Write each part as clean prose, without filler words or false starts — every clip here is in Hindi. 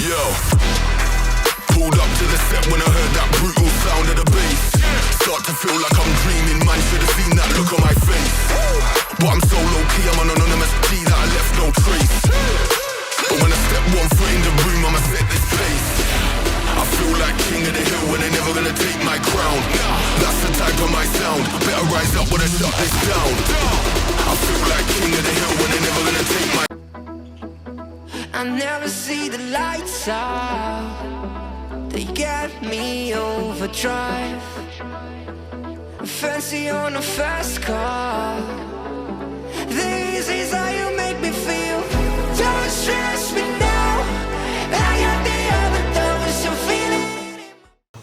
Yo, pulled up to the set when I heard that brutal sound of the bass. Start to feel like I'm dreaming, man, should have seen that look on my face. But I'm so low-key, I'm an anonymous G that I left no trace. But when I step one foot in the room, I'ma set this pace. I feel like king of the hill when they're never gonna take my crown. That's the type of my sound, better rise up when I shut this down. I feel like king of the hill when they're never gonna take my. I never see the lights out. They get me overdrive. Fancy on a fast car. This is how you make me feel. Don't stress me now. I got the other thumbs you're feeling.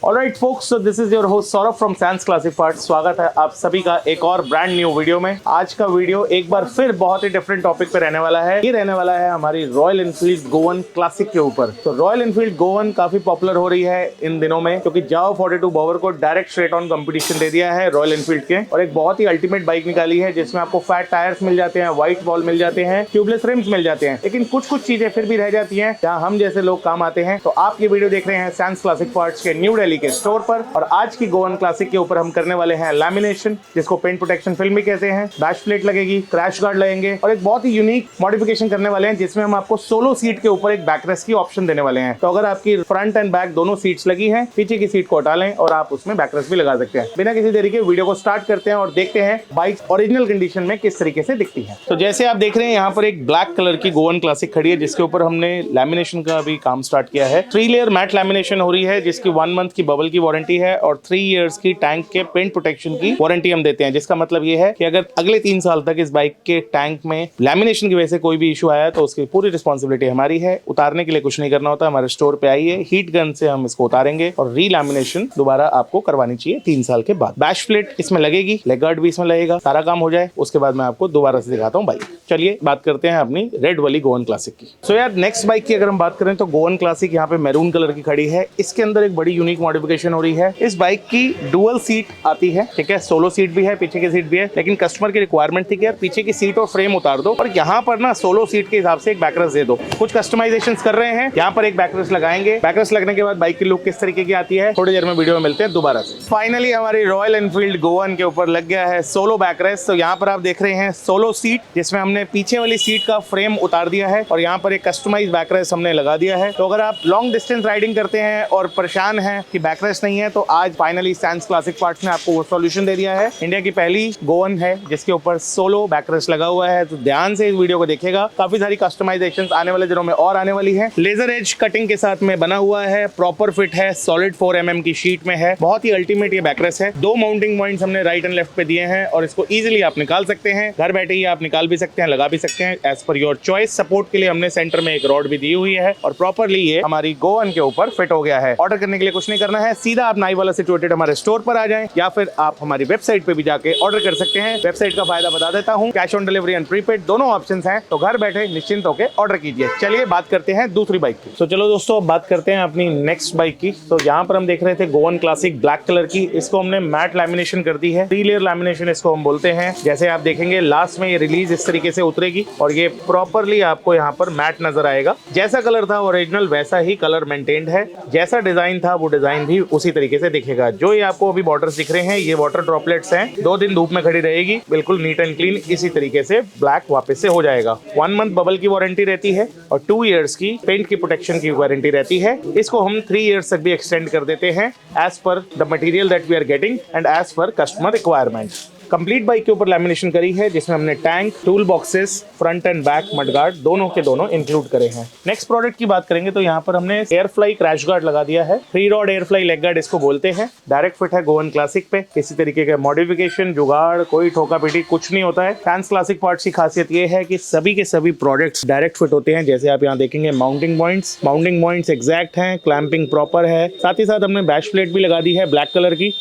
Alright folks, so this is your host Saurabh from Sans Classic Parts। स्वागत है आप सभी का एक और ब्रांड न्यू वीडियो में। आज का वीडियो एक बार फिर बहुत ही डिफरेंट टॉपिक पे रहने वाला है। ये रहने वाला है हमारी रॉयल एनफील्ड गोवन क्लासिक के ऊपर। तो रॉयल एनफील्ड गोवन काफी पॉपुलर हो रही है इन दिनों में, क्योंकि जावा 42 बॉवर को डायरेक्ट स्ट्रेट ऑन कंपटीशन दे दिया है रॉयल एनफील्ड के, और एक बहुत ही अल्टीमेट बाइक निकाली है जिसमें आपको फैट टायर्स मिल जाते हैं, व्हाइट बॉल मिल जाते हैं, ट्यूबलेस रिम्स मिल जाते हैं, लेकिन कुछ कुछ चीजें फिर भी रह जाती हैं जहाँ हम जैसे लोग काम आते हैं। तो आप ये वीडियो देख रहे हैं सैंस क्लासिक पार्ट्स के न्यू दिल्ली के स्टोर पर, और आज की गोवन क्लासिक के ऊपर हम करने वाले हैं लैमिनेशन, जिसको पेंट प्रोटेक्शन फिल्म भी कहते हैं। बैश प्लेट लगेगी, क्रैश गार्ड लगेंगे, और एक बहुत ही यूनिक मॉडिफिकेशन करने वाले हैं जिसमें हम आपको सोलो सीट के ऊपर एक बैकरेस्ट की ऑप्शन देने वाले हैं। तो अगर आपकी फ्रंट एंड बैक दोनों सीट्स लगी हैं, पीछे की सीट को हटा लें और आप उसमें बैकरेस्ट भी लगा सकते हैं। बिना किसी देरी के वीडियो को स्टार्ट करते हैं और देखते हैं बाइक ओरिजिनल कंडीशन में किस तरीके से दिखती है। तो जैसे आप देख रहे हैं यहाँ पर एक ब्लैक कलर की गोवन क्लासिक खड़ी है, जिसके ऊपर हमने लैमिनेशन का भी काम स्टार्ट किया है। 3 लेयर मैट लैमिनेशन हो रही है, जिसकी 1 मंथ की बबल की वारंटी है और 3 इयर्स की टैंक के पेंट प्रोटेक्शन की वारंटी हम देते हैं। जिसका मतलब ये है कि अगर अगले 3 साल तक इस बाइक के टैंक में लैमिनेशन की वजह से कोई भी इशू आया तो उसकी पूरी रिस्पॉन्सिबिलिटी हमारी है। उतारने के लिए कुछ नहीं करना होता, हमारे स्टोर पे आइए, हीट गन से हम इसको उतारेंगे और री लैमिनेशन दोबारा आपको करवानी चाहिए 3 साल के बाद। बैश प्लेट इसमें लगेगी, लेग गार्ड भी इसमें लगेगा। सारा काम हो जाए उसके बाद मैं आपको दोबारा से दिखाता हूँ बाइक। चलिए बात करते हैं अपनी रेड वाली गोवन क्लासिक की। सो यार नेक्स्ट बाइक की अगर हम बात करें तो गोवन क्लासिक यहाँ पे मैरून कलर की खड़ी है। इसके अंदर एक बड़ी यूनिक मॉडिफिकेशन हो रही है। इस बाइक की डुअल सीट आती है, ठीक है, सोलो सीट भी है, पीछे की सीट भी है, लेकिन कस्टमर की रिक्वायरमेंट थी कि यार पीछे की सीट और फ्रेम उतार दो और यहाँ पर ना सोलो सीट के हिसाब से एक बैकरेस्ट दे दो। कुछ कस्टमाइजेशंस कर रहे हैं, यहाँ पर एक बैकरेस्ट लगाएंगे। बैकरेस्ट लगने के बाद बाइक की लुक किस तरीके की आती है थोड़ी देर में वीडियो में मिलते हैं दोबारा से। फाइनली हमारी रॉयल एनफील्ड गोवन के ऊपर लग गया है सोलो बैकरेस्ट। तो यहाँ पर आप देख रहे हैं सोलो सीट, जिसमें हमने पीछे वाली सीट का फ्रेम उतार दिया है और यहाँ पर एक कस्टमाइज बैकरेस्ट हमने लगा दिया है। तो अगर आप लॉन्ग डिस्टेंस राइडिंग करते हैं और परेशान हैं कि बैकरेस्ट नहीं है, तो आज फाइनली सैंस क्लासिक पार्ट्स ने आपको वो सॉल्यूशन दे दिया है। इंडिया की पहली गोवन है जिसके ऊपर सोलो बैकरेस्ट लगा हुआ है। तो ध्यान से इस वीडियो को देखिएगा, काफी सारी कस्टमाइजेशंस आने वाले दिनों में और आने वाली है। लेजर एज कटिंग के साथ में बना हुआ है, प्रॉपर फिट है, सॉलिड 4 mm की शीट में है, बहुत ही अल्टीमेट ये बैकरेस्ट है। 2 माउंटिंग पॉइंट्स हमने राइट एंड लेफ्ट पे दिए हैं और इसको इजिली आप निकाल सकते हैं। घर बैठे ही आप निकाल भी सकते हैं, लगा भी सकते हैं, as per your choice. Support के लिए हमने सेंटर में एक रॉड भी दी हुई है और प्रॉपरली ये हमारी गोवन के ऊपर फिट हो गया है। ऑर्डर करने के लिए कुछ नहीं करना है, सीधा आप नाई वाला सिचुएटेड हमारे स्टोर पर आ जाएं, या फिर आप हमारी वेबसाइट पे भी जाके ऑर्डर कर सकते हैं। वेबसाइट का फायदा बता देता हूँ, cash on delivery and prepaid दोनों ऑप्शंस हैं, तो घर बैठे निश्चिंत होकर ऑर्डर कीजिए। चलिए बात करते हैं दूसरी बाइक की। तो चलो दोस्तों बात करते हैं अपनी नेक्स्ट बाइक की। तो यहाँ पर हम देख रहे थे गोवन क्लासिक ब्लैक कलर की, इसको हमने मैट लैमिनेशन कर दी है। 3 लेयर लैमिनेशन इसको हम बोलते हैं। जैसे आप देखेंगे लास्ट में ये रिलीज इस तरीके से उतरेगी और ये प्रॉपरली आपको यहाँ पर मैट नजर आएगा। जैसा कलर था ओरिजिनल वैसा ही कलर मेंटेन्ड है, जैसा डिजाइन था वो डिजाइन भी उसी तरीके से दिखेगा। जो ये आपको अभी बॉर्डर्स दिख रहे हैं ये वाटर ड्रॉपलेट्स हैं। 2 दिन धूप में खड़ी रहेगी, बिल्कुल नीट एंड क्लीन इसी तरीके से ब्लैक वापस से हो जाएगा। 1 मंथ बबल की वारंटी रहती है और 2 इयर्स की पेंट की प्रोटेक्शन की वारंटी रहती है। इसको हम 3 इयर्स तक भी एक्सटेंड कर देते हैं as per the material that we are getting and as per customer requirement. Complete bike के ऊपर लैमिनेशन करी है, जिसमें हमने tank, tool boxes, front and back mudguard दोनों के दोनों इंक्लूड करे हैं। नेक्स्ट प्रोडक्ट की बात करेंगे तो यहाँ पर हमने एयरफ्लाई क्रैश गार्ड लगा दिया है। 3 रॉड एयरफ्लाई लेग गार्ड इसको बोलते हैं। डायरेक्ट फिट है गोवन क्लासिक पे, किसी तरीके का मॉडिफिकेशन, जुगाड़, कोई ठोका पीटी कुछ नहीं होता है। सैंस क्लासिक पार्ट्स की खासियत ये है कि सभी के सभी प्रोडक्ट्स डायरेक्ट फिट होते हैं। जैसे आप यहाँ देखेंगे माउंटिंग पॉइंट्स एग्जैक्ट हैं, क्लैंपिंग प्रॉपर है। साथ ही साथ हमने बैश प्लेट भी लगा दी है ब्लैक कलर की,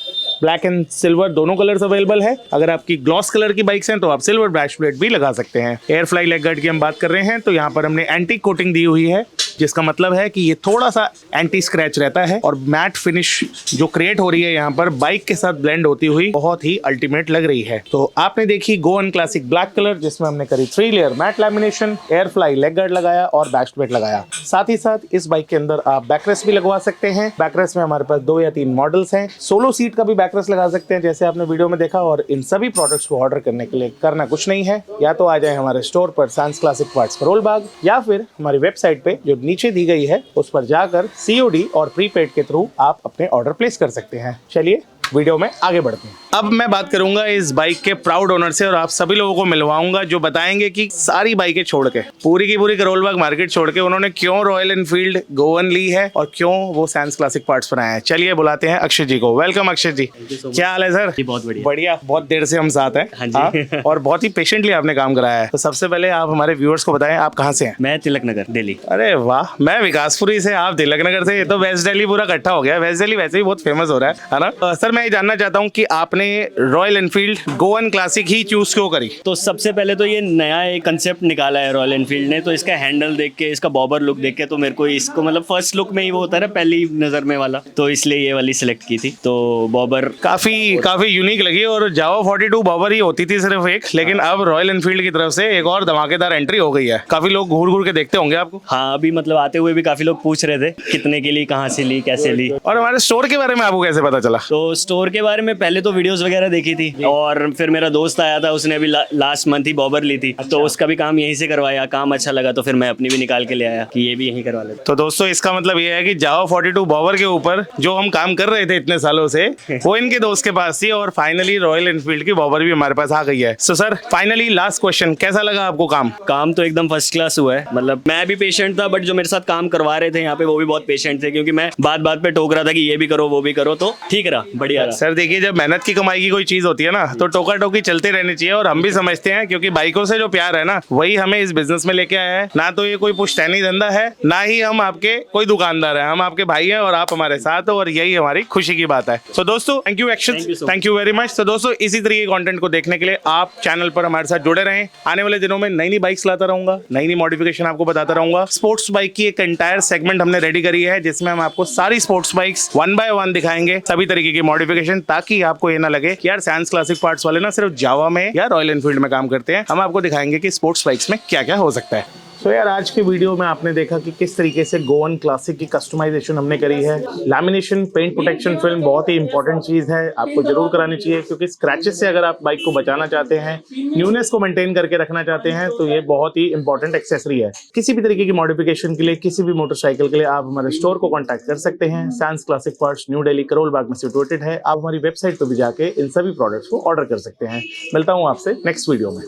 ब्लैक एंड सिल्वर दोनों कलर्स अवेलेबल है। अगर आपकी ग्लॉस कलर की बाइक्स हैं तो आप सिल्वर ब्रश प्लेट भी लगा सकते हैं। एयर फ्लाई लेग गार्ड की हम बात कर रहे हैं तो यहाँ पर हमने एंटी कोटिंग दी हुई है, जिसका मतलब है कि ये थोड़ा सा एंटी स्क्रैच रहता है और मैट फिनिश जो क्रिएट हो रही है यहाँ पर बाइक के साथ ब्लेंड होती हुई बहुत ही अल्टीमेट लग रही है। तो आपने देखी गोवन क्लासिक ब्लैक कलर, जिसमें हमने करी 3 layer matte lamination, air fly leg guard लगाया और बैक प्लेट लगाया। साथ ही साथ इस बाइक के अंदर आप बैकरेस्ट भी लगवा सकते हैं। बैकरेस्ट में हमारे पास 2 या 3 मॉडल्स हैं। सोलो सीट का भी बैकरेस्ट लगा सकते हैं जैसे आपने वीडियो में देखा। और इन सभी प्रोडक्ट्स को ऑर्डर करने के लिए करना कुछ नहीं है, या तो आ जाए हमारे स्टोर पर sense classic parts Karol Bagh, या फिर हमारी वेबसाइट पे जो नीचे दी गई है उस पर जाकर COD और प्रीपेड के थ्रू आप अपने ऑर्डर प्लेस कर सकते हैं। चलिए वीडियो में आगे बढ़ते हैं। अब मैं बात करूंगा इस बाइक के प्राउड ओनर से और आप सभी लोगों को मिलवाऊंगा जो बताएंगे कि सारी बाइकें छोड़ के, पूरी की पूरी करोल बाग मार्केट छोड़ के उन्होंने क्यों रॉयल एनफील्ड गोवन ली है और क्यों वो सैंस क्लासिक पार्ट्स बनाए हैं। चलिए बुलाते हैं अक्षय जी को। वेलकम अक्षय जी। क्या हाल है सर? जी बहुत बढ़िया। बढ़िया, बहुत देर से हम साथ हैं। हाँ जी। और बहुत ही पेशेंटली आपने काम कराया है। तो सबसे पहले आप हमारे व्यूअर्स को बताएं आप कहाँ से हैं? मैं तिलक नगर दिल्ली। अरे वाह, मैं विकासपुरी से, आप तिलक नगर से। ये तो वेस्ट दिल्ली पूरा इकट्ठा हो गया। वेस्ट दिल्ली वैसे ही बहुत फेमस हो रहा है ना। सर मैं ये जानना चाहता हूँ कि आपने रॉयल एनफील्ड गोवन क्लासिक ही चूज क्यों करी? तो सबसे पहले तो ये नया एक कंसेप्ट निकाला है रॉयल एनफील्ड ने, तो इसका हैंडल देख के, इसका बॉबर लुक देख के तो मेरे को इसको मतलब फर्स्ट लुक में ही वो होता है ना पहली नजर में वाला, तो इसलिए ये वाली सिलेक्ट की थी। तो बॉबर काफी यूनिक लगी। और जावा 42 बॉबर ही होती थी सिर्फ एक, लेकिन अब रॉयल एनफील्ड की तरफ से एक और धमाकेदार एंट्री हो गई है। काफी लोग घूर घूर के देखते होंगे आपको। हाँ, अभी मतलब आते हुए भी काफी लोग पूछ रहे थे कितने की ली, कहाँ से ली, कैसे ली। और हमारे स्टोर के बारे में आपको कैसे पता चला? तो स्टोर के बारे में पहले तो वीडियोस वगैरह देखी थी और फिर मेरा दोस्त आया था, उसने अभी लास्ट मंथ ही बॉबर ली थी। तो उसका भी काम यहीं से करवाया, काम अच्छा लगा तो फिर मैं अपनी भी निकाल के ले आया कि ये भी यहीं करवा लेते। तो दोस्तों इसका मतलब ये है कि जावा 42 बॉबर के ऊपर जो हम काम कर रहे थे इतने सालों से वो इनके दोस्त के पास थी और फाइनली रॉयल एनफील्ड की बॉबर भी हमारे पास आ गई है। So sir finally last question, कैसा लगा आपको काम? काम तो एकदम फर्स्ट क्लास हुआ है। मतलब मैं भी पेशेंट था, बट जो मेरे साथ काम करवा रहे थे यहाँ पे वो भी बहुत पेशेंट थे, क्योंकि मैं बात बात पे टोक रहा था कि ये भी करो वो भी करो, तो ठीक रहा, बढ़िया रहा। सर देखिए, जब मेहनत की कमाई की कोई चीज होती है ना तो टोका टोकी चलते रहनी चाहिए। और हम भी समझते हैं क्योंकि बाइकों से जो प्यार है ना वही हमें इस बिजनेस में लेके आया है। ना तो ये कोई पुश्तैनी धंधा है, ना ही हम आपके कोई दुकानदार है। हम आपके भाई हैं और आप हमारे साथ हो और यही हमारी खुशी की बात है। तो दोस्तों thank you action, thank you very much. तो दोस्तों इसी तरीके के कंटेंट को देखने के लिए आप चैनल पर हमारे साथ जुड़े रहें। आने वाले दिनों में नई नई बाइक्स लाता रहूंगा, नई नई मॉडिफिकेशन आपको बताता रहूंगा। स्पोर्ट्स बाइक की एक एंटायर सेगमेंट हमने रेडी करी है जिसमें हम आपको सारी स्पोर्ट्स बाइक्स 1 by 1 दिखाएंगे, सभी तरीके की मॉडिफिकेशन, ताकि आपको ये ना लगे कि यार सैंस क्लासिक पार्ट्स वाले ना सिर्फ जावा में या रॉयल एनफील्ड में काम करते हैं। हम आपको दिखाएंगे कि स्पोर्ट्स बाइक्स में क्या क्या हो सकता है। तो यार आज के वीडियो में आपने देखा कि किस तरीके से गोवन क्लासिक की कस्टमाइजेशन हमने करी है। लैमिनेशन, पेंट प्रोटेक्शन फिल्म बहुत ही इंपॉर्टेंट चीज है, आपको जरूर करानी चाहिए, क्योंकि स्क्रैचेस से अगर आप बाइक को बचाना चाहते हैं, न्यूनेस को मेंटेन करके रखना चाहते हैं, तो ये बहुत ही इंपॉर्टेंट एक्सेसरी है। किसी भी तरीके की मॉडिफिकेशन के लिए, किसी भी मोटरसाइकिल के लिए आप हमारे स्टोर को कॉन्टैक्ट कर सकते हैं। Sans classic parts new Delhi Karol Bagh में सिचुएटेड है। आप हमारी वेबसाइट पर भी जाके इन सभी प्रोडक्ट्स को ऑर्डर कर सकते हैं। मिलता हूँ आपसे नेक्स्ट वीडियो में।